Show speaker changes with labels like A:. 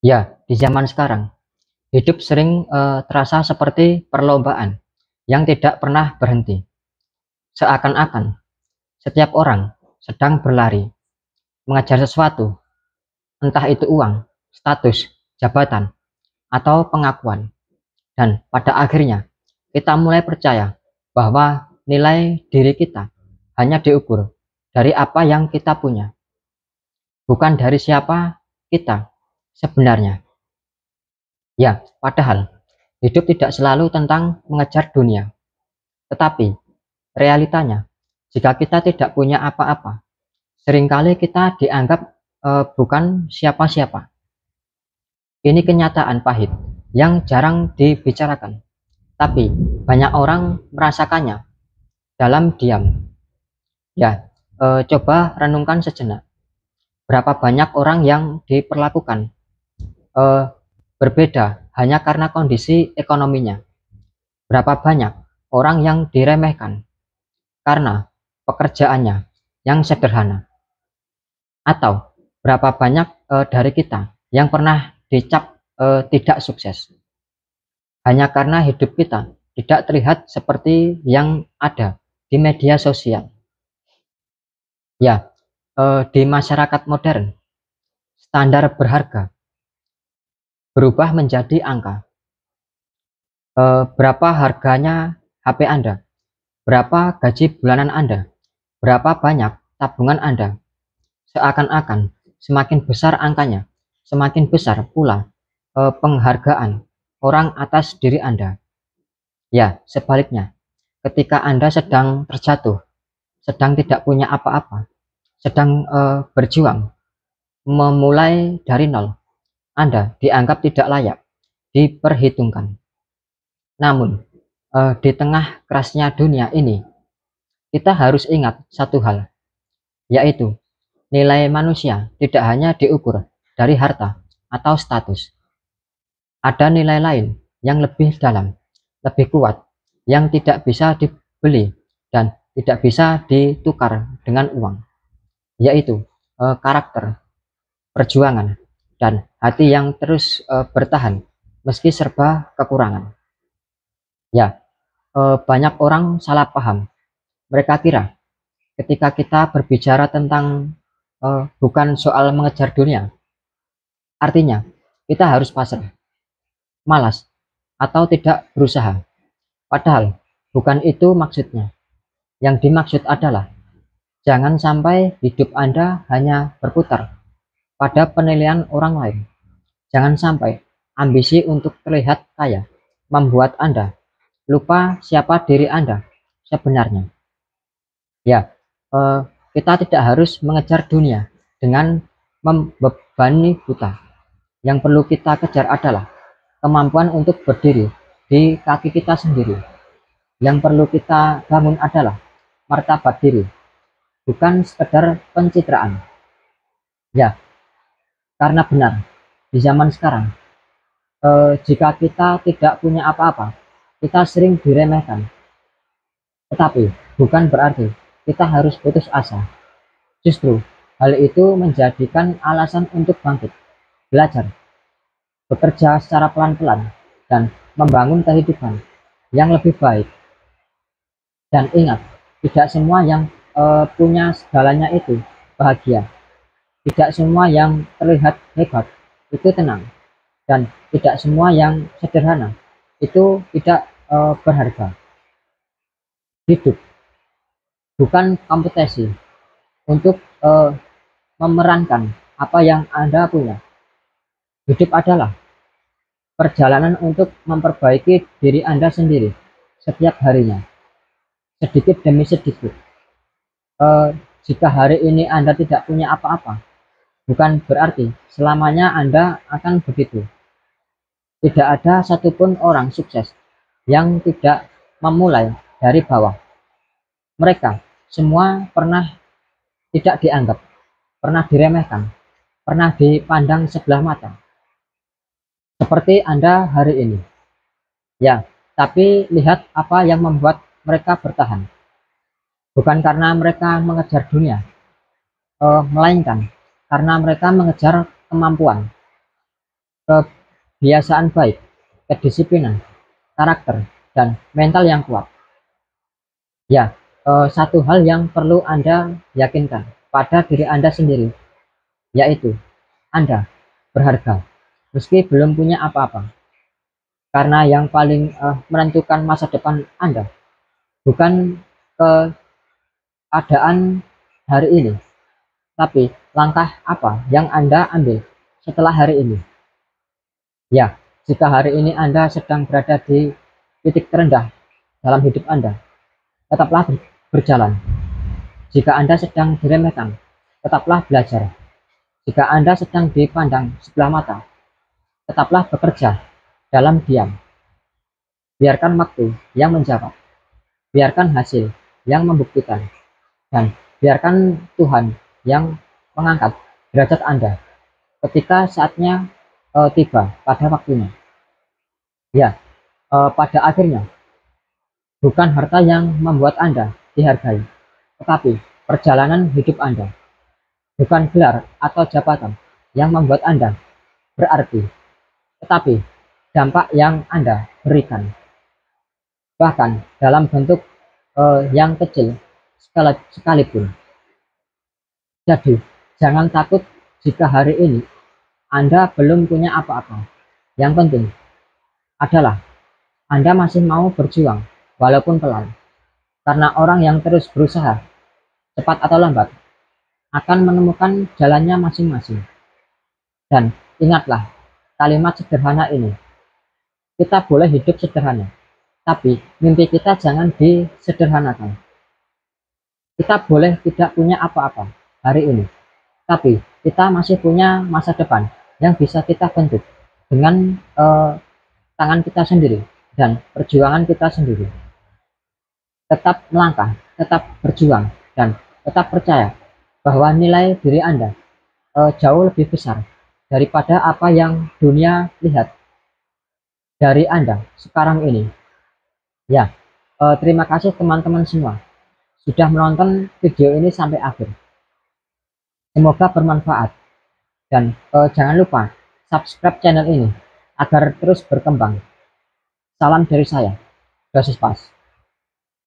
A: Ya, di zaman sekarang, hidup sering terasa seperti perlombaan yang tidak pernah berhenti. Seakan-akan setiap orang sedang berlari, mengejar sesuatu, entah itu uang, status, jabatan, atau pengakuan. Dan pada akhirnya, kita mulai percaya bahwa nilai diri kita hanya diukur dari apa yang kita punya, bukan dari siapa kita sebenarnya. Ya, padahal hidup tidak selalu tentang mengejar dunia. Tetapi realitanya, jika kita tidak punya apa-apa, seringkali kita dianggap bukan siapa-siapa. Ini kenyataan pahit yang jarang dibicarakan, tapi banyak orang merasakannya dalam diam. Ya, coba renungkan sejenak. Berapa banyak orang yang diperlakukan eh, berbeda hanya karena kondisi ekonominya. Berapa banyak orang yang diremehkan karena pekerjaannya yang sederhana. Atau berapa banyak dari kita yang pernah dicap tidak sukses hanya karena hidup kita tidak terlihat seperti yang ada di media sosial. Ya, di masyarakat modern, standar berharga berubah menjadi angka. Berapa harganya HP Anda? Berapa gaji bulanan Anda? Berapa banyak tabungan Anda? Seakan-akan semakin besar angkanya, semakin besar pula penghargaan orang atas diri Anda. Ya, sebaliknya, ketika Anda sedang terjatuh, sedang tidak punya apa-apa, sedang berjuang, memulai dari nol, Anda dianggap tidak layak, diperhitungkan. Namun, di tengah kerasnya dunia ini, kita harus ingat satu hal, yaitu nilai manusia tidak hanya diukur dari harta atau status. Ada nilai lain yang lebih dalam, lebih kuat, yang tidak bisa dibeli dan tidak bisa ditukar dengan uang, yaitu karakter, perjuangan, dan hati yang terus bertahan meski serba kekurangan. Ya, banyak orang salah paham. Mereka kira ketika kita berbicara tentang bukan soal mengejar dunia, artinya kita harus pasrah, malas, atau tidak berusaha. Padahal bukan itu maksudnya. Yang dimaksud adalah jangan sampai hidup Anda hanya berputar pada penilaian orang lain. Jangan sampai ambisi untuk terlihat kaya membuat Anda lupa siapa diri Anda sebenarnya. Ya, kita tidak harus mengejar dunia dengan membebani buta. Yang perlu kita kejar adalah kemampuan untuk berdiri di kaki kita sendiri. Yang perlu kita bangun adalah martabat diri, bukan sekedar pencitraan. Ya, karena benar, di zaman sekarang, jika kita tidak punya apa-apa, kita sering diremehkan. Tetapi bukan berarti kita harus putus asa. Justru hal itu menjadikan alasan untuk bangkit, belajar, bekerja secara pelan-pelan, dan membangun kehidupan yang lebih baik. Dan ingat, tidak semua yang punya segalanya itu bahagia. Tidak semua yang terlihat hebat itu tenang. Dan tidak semua yang sederhana itu tidak berharga. Hidup bukan kompetisi untuk memerankan apa yang Anda punya. Hidup adalah perjalanan untuk memperbaiki diri Anda sendiri setiap harinya, sedikit demi sedikit. Eh, Jika hari ini Anda tidak punya apa-apa, bukan berarti selamanya Anda akan begitu. Tidak ada satupun orang sukses yang tidak memulai dari bawah. Mereka semua pernah tidak dianggap, pernah diremehkan, pernah dipandang sebelah mata. Seperti Anda hari ini. Ya, tapi lihat apa yang membuat mereka bertahan. Bukan karena mereka mengejar dunia, melainkan karena mereka mengejar kemampuan. kebiasaan baik, kedisiplinan, karakter, dan mental yang kuat. Ya, satu hal yang perlu Anda yakinkan pada diri Anda sendiri, yaitu Anda berharga meski belum punya apa-apa. Karena yang paling menentukan masa depan Anda bukan keadaan hari ini, tapi langkah apa yang Anda ambil setelah hari ini. Ya, jika hari ini Anda sedang berada di titik terendah dalam hidup Anda, tetaplah berjalan. Jika Anda sedang diremehkan, tetaplah belajar. Jika Anda sedang dipandang sebelah mata, tetaplah bekerja dalam diam. Biarkan waktu yang menjawab, biarkan hasil yang membuktikan, dan biarkan Tuhan yang mengangkat derajat Anda ketika saatnya tiba pada waktunya. Ya, pada akhirnya bukan harta yang membuat Anda dihargai, tetapi perjalanan hidup Anda. Bukan gelar atau jabatan yang membuat Anda berarti, tetapi dampak yang Anda berikan, bahkan dalam bentuk yang kecil sekalipun. Jadi, jangan takut jika hari ini Anda belum punya apa-apa. Yang penting adalah Anda masih mau berjuang, walaupun pelan. Karena orang yang terus berusaha, cepat atau lambat, akan menemukan jalannya masing-masing. Dan ingatlah kalimat sederhana ini, kita boleh hidup sederhana, tapi mimpi kita jangan disederhanakan. Kita boleh tidak punya apa-apa hari ini, tapi kita masih punya masa depan yang bisa kita bentuk dengan tangan kita sendiri dan perjuangan kita sendiri. Tetap melangkah, tetap berjuang, dan tetap percaya bahwa nilai diri Anda jauh lebih besar daripada apa yang dunia lihat dari Anda sekarang ini. Ya, terima kasih teman-teman semua sudah menonton video ini sampai akhir. Semoga bermanfaat dan jangan lupa subscribe channel ini agar terus berkembang. Salam dari saya, Dosis Pas.